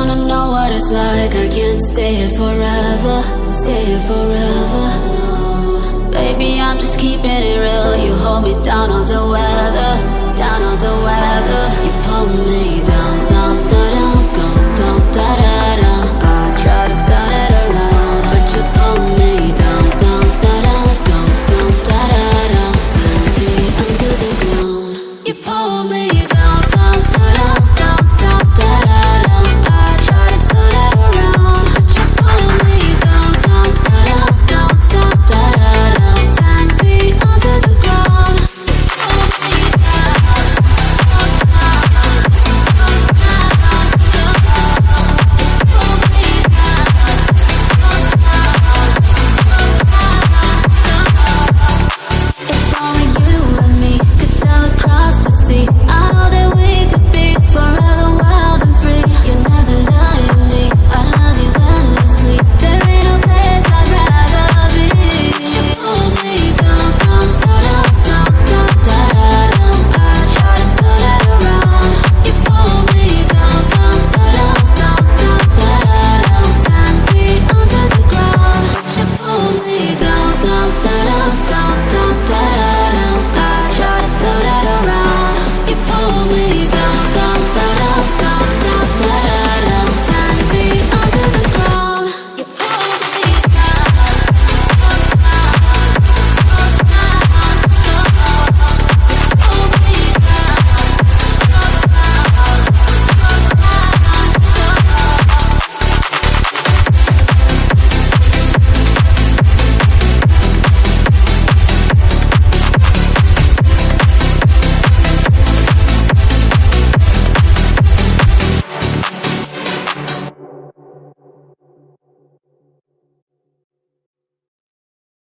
wanna know what it's like. I can't stay here forever, stay here forever. Baby, I'm just keeping it real. You hold me down on the weather, down on the weather. You pull me